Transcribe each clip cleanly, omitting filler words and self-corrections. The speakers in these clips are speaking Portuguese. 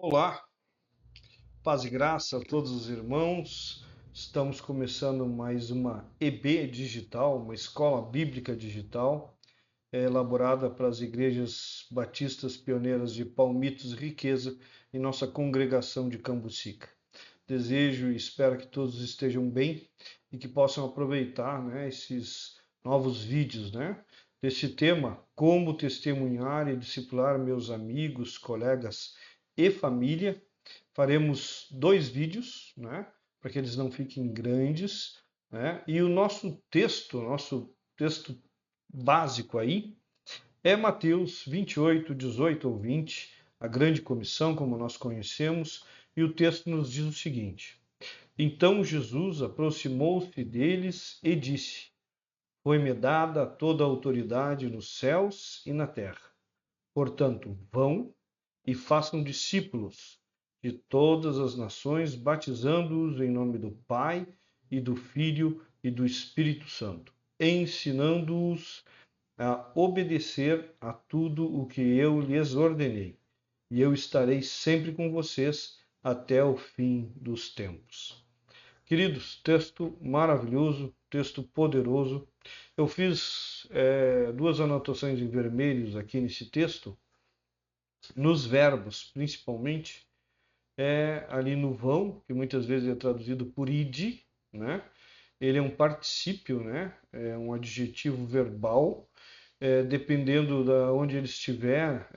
Olá, paz e graça a todos os irmãos. Estamos começando mais uma EB Digital, uma escola bíblica digital, elaborada para as igrejas batistas pioneiras de Palmitos e Riqueza em nossa congregação de Cambucica. Desejo e espero que todos estejam bem e que possam aproveitar, esses novos vídeos, desse tema, como testemunhar e discipular meus amigos, colegas e família. Faremos dois vídeos, para que eles não fiquem grandes, e o nosso texto básico aí é Mateus 28, 18 ou 20, a grande comissão, como nós conhecemos, e o texto nos diz o seguinte: Então Jesus aproximou-se deles e disse: Foi-me dada toda a autoridade nos céus e na terra. Portanto, vão e façam discípulos de todas as nações, batizando-os em nome do Pai e do Filho e do Espírito Santo, ensinando-os a obedecer a tudo o que eu lhes ordenei. E eu estarei sempre com vocês até o fim dos tempos. Queridos, texto maravilhoso, texto poderoso. Eu fiz duas anotações em vermelhos aqui nesse texto, nos verbos, principalmente, ali no vão, que muitas vezes é traduzido por ide, né? Ele é um particípio, é um adjetivo verbal, dependendo da onde ele estiver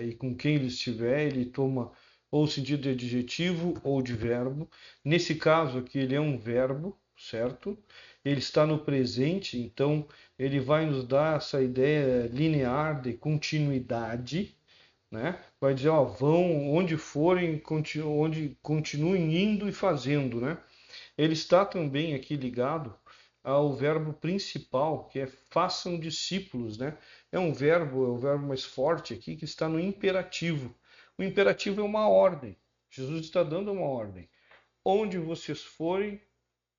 e com quem ele estiver, ele toma ou sentido de adjetivo ou de verbo. Nesse caso aqui, ele é um verbo, certo? Ele está no presente, então ele vai nos dar essa ideia linear de continuidade, Vai dizer, ó, vão onde forem, onde continuem indo e fazendo, Ele está também aqui ligado ao verbo principal, que é façam discípulos, É o verbo mais forte aqui, que está no imperativo. O imperativo é uma ordem. Jesus está dando uma ordem. Onde vocês forem,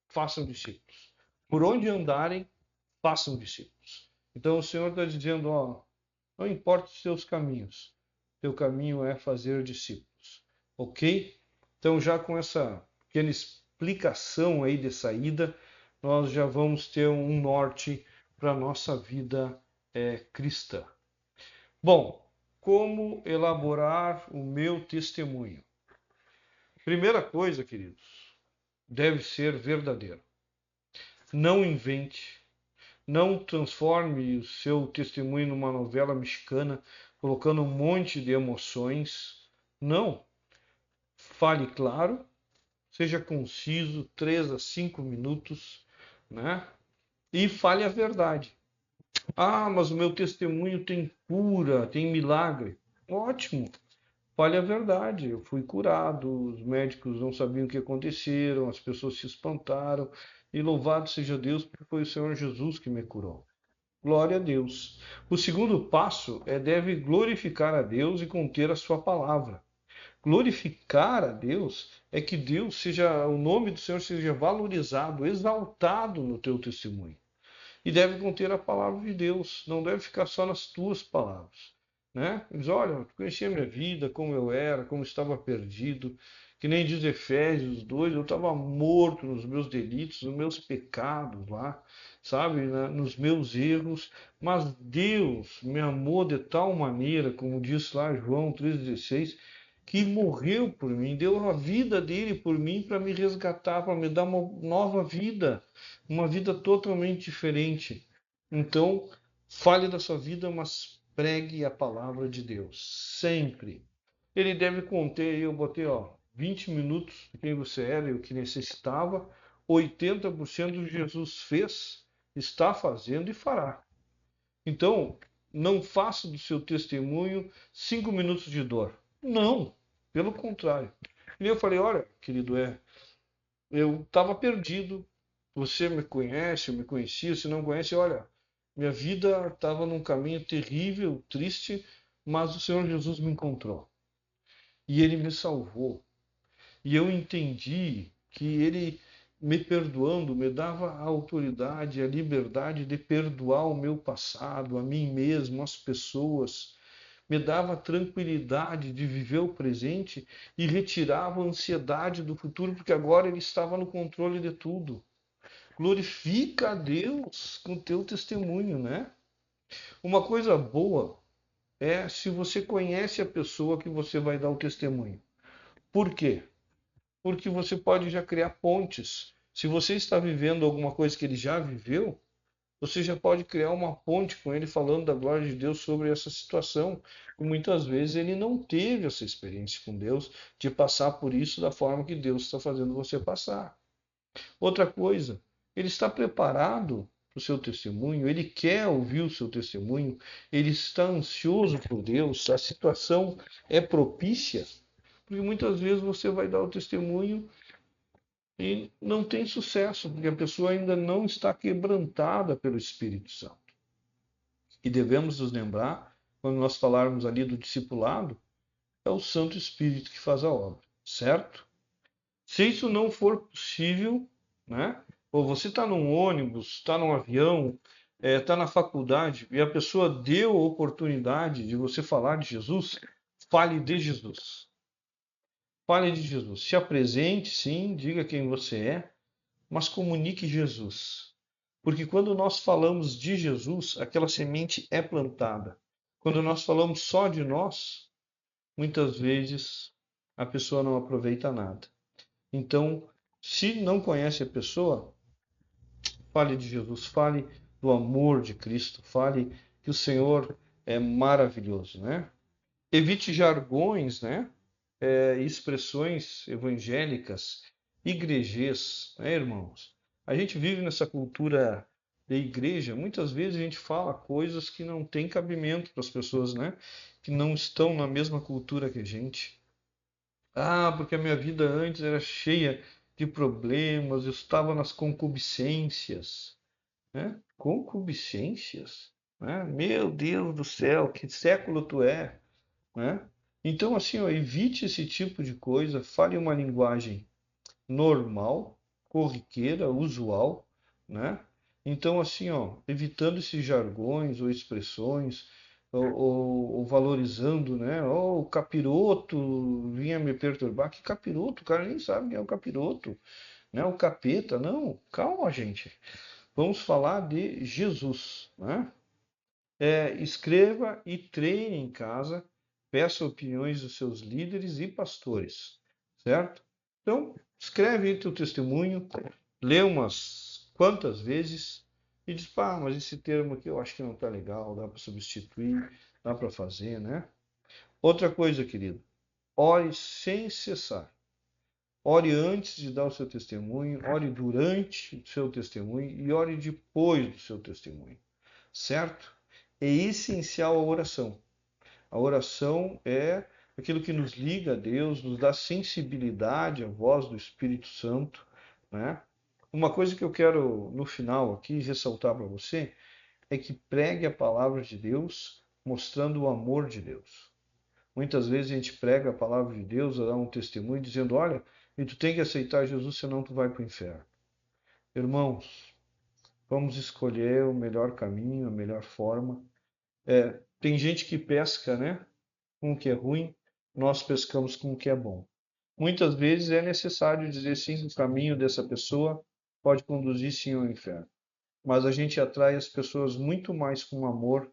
façam discípulos. Por onde andarem, façam discípulos. Então o Senhor está dizendo, ó, não importa os seus caminhos, teu caminho é fazer discípulos. Ok? Então, já com essa pequena explicação aí de saída, nós já vamos ter um norte para a nossa vida cristã. Bom, como elaborar o meu testemunho? Primeira coisa, queridos, deve ser verdadeiro. Não invente, não transforme o seu testemunho numa novela mexicana, colocando um monte de emoções. Não. Fale claro, seja conciso, 3 a 5 minutos, E fale a verdade. Ah, mas o meu testemunho tem cura, tem milagre. Ótimo. Fale a verdade. Eu fui curado, os médicos não sabiam o que aconteceram, as pessoas se espantaram. E louvado seja Deus, porque foi o Senhor Jesus que me curou. Glória a Deus. O segundo passo deve glorificar a Deus e conter a sua palavra. Glorificar a Deus é que o nome do Senhor seja valorizado, exaltado no teu testemunho. E deve conter a palavra de Deus, não deve ficar só nas tuas palavras. Diz, olha, tu conhecia a minha vida, como eu era, como estava perdido, que nem diz Efésios 2, eu estava morto nos meus delitos, nos meus pecados lá, sabe, nos meus erros, mas Deus me amou de tal maneira, como diz lá João 3,16, que morreu por mim, deu a vida dele por mim para me resgatar, para me dar uma nova vida, uma vida totalmente diferente. Então, fale da sua vida, mas pregue a palavra de Deus, sempre. Ele deve conter, eu botei, 20 minutos de quem você era e o que necessitava, 80% do que Jesus fez, está fazendo e fará. Então, não faça do seu testemunho 5 minutos de dor. Não, pelo contrário. E eu falei, olha, querido, eu estava perdido. Você me conhece, eu me conhecia, se não conhece, olha, minha vida estava num caminho terrível, triste, mas o Senhor Jesus me encontrou. E Ele me salvou. E eu entendi que Ele, me perdoando, me dava a autoridade, a liberdade de perdoar o meu passado, a mim mesmo, as pessoas, me dava a tranquilidade de viver o presente e retirava a ansiedade do futuro, porque agora ele estava no controle de tudo. Glorifica a Deus com o teu testemunho, né? Uma coisa boa é se você conhece a pessoa que você vai dar o testemunho. Por quê? Porque você pode já criar pontes. Se você está vivendo alguma coisa que ele já viveu, você já pode criar uma ponte com ele falando da glória de Deus sobre essa situação. E muitas vezes ele não teve essa experiência com Deus de passar por isso da forma que Deus está fazendo você passar. Outra coisa, ele está preparado para o seu testemunho, ele quer ouvir o seu testemunho, ele está ansioso por Deus, a situação é propícia, porque muitas vezes você vai dar o testemunho e não tem sucesso, porque a pessoa ainda não está quebrantada pelo Espírito Santo. E devemos nos lembrar, quando nós falarmos ali do discipulado, é o Santo Espírito que faz a obra, certo? Se isso não for possível, né? Ou você está num ônibus, está num avião, está na faculdade e a pessoa deu a oportunidade de você falar de Jesus, fale de Jesus. Fale de Jesus. Se apresente, sim, diga quem você é, mas comunique Jesus. Porque quando nós falamos de Jesus, aquela semente é plantada. Quando nós falamos só de nós, muitas vezes a pessoa não aproveita nada. Então, se não conhece a pessoa, fale de Jesus, fale do amor de Cristo, fale que o Senhor é maravilhoso, né? Evite jargões, né? Expressões evangélicas, igrejês, né, irmãos? A gente vive nessa cultura de igreja, muitas vezes a gente fala coisas que não têm cabimento para as pessoas, né? Que não estão na mesma cultura que a gente. Ah, porque a minha vida antes era cheia de problemas, eu estava nas concupiscências, né? Concupiscências, né? Meu Deus do céu, que século tu é, né? Então, assim, ó, evite esse tipo de coisa, fale uma linguagem normal, corriqueira, usual, né? Então, assim, ó, evitando esses jargões ou expressões, ou valorizando, né? Oh, o capiroto vinha me perturbar. Que capiroto? O cara nem sabe quem é o capiroto, né? O capeta. Não, calma, gente. Vamos falar de Jesus, né? Escreva e treine em casa, peça opiniões dos seus líderes e pastores, certo? Então, escreve aí teu testemunho, lê umas quantas vezes e diz, pá, mas esse termo aqui eu acho que não está legal, dá para substituir, dá para fazer, né? Outra coisa, querido, ore sem cessar. Ore antes de dar o seu testemunho, ore durante o seu testemunho e ore depois do seu testemunho, certo? É essencial a oração. A oração é aquilo que nos liga a Deus, nos dá sensibilidade à voz do Espírito Santo, né? Uma coisa que eu quero no final aqui ressaltar para você é que pregue a palavra de Deus, mostrando o amor de Deus. Muitas vezes a gente prega a palavra de Deus, dá um testemunho dizendo, olha, e tu tem que aceitar Jesus, senão tu vai para o inferno. Irmãos, vamos escolher o melhor caminho, a melhor forma. Tem gente que pesca, né, com o que é ruim, nós pescamos com o que é bom. Muitas vezes é necessário dizer sim, o caminho dessa pessoa pode conduzir sim ao inferno. Mas a gente atrai as pessoas muito mais com amor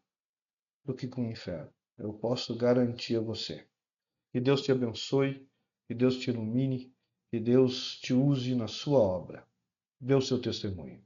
do que com o inferno. Eu posso garantir a você. Que Deus te abençoe, que Deus te ilumine, que Deus te use na sua obra. Dê o seu testemunho.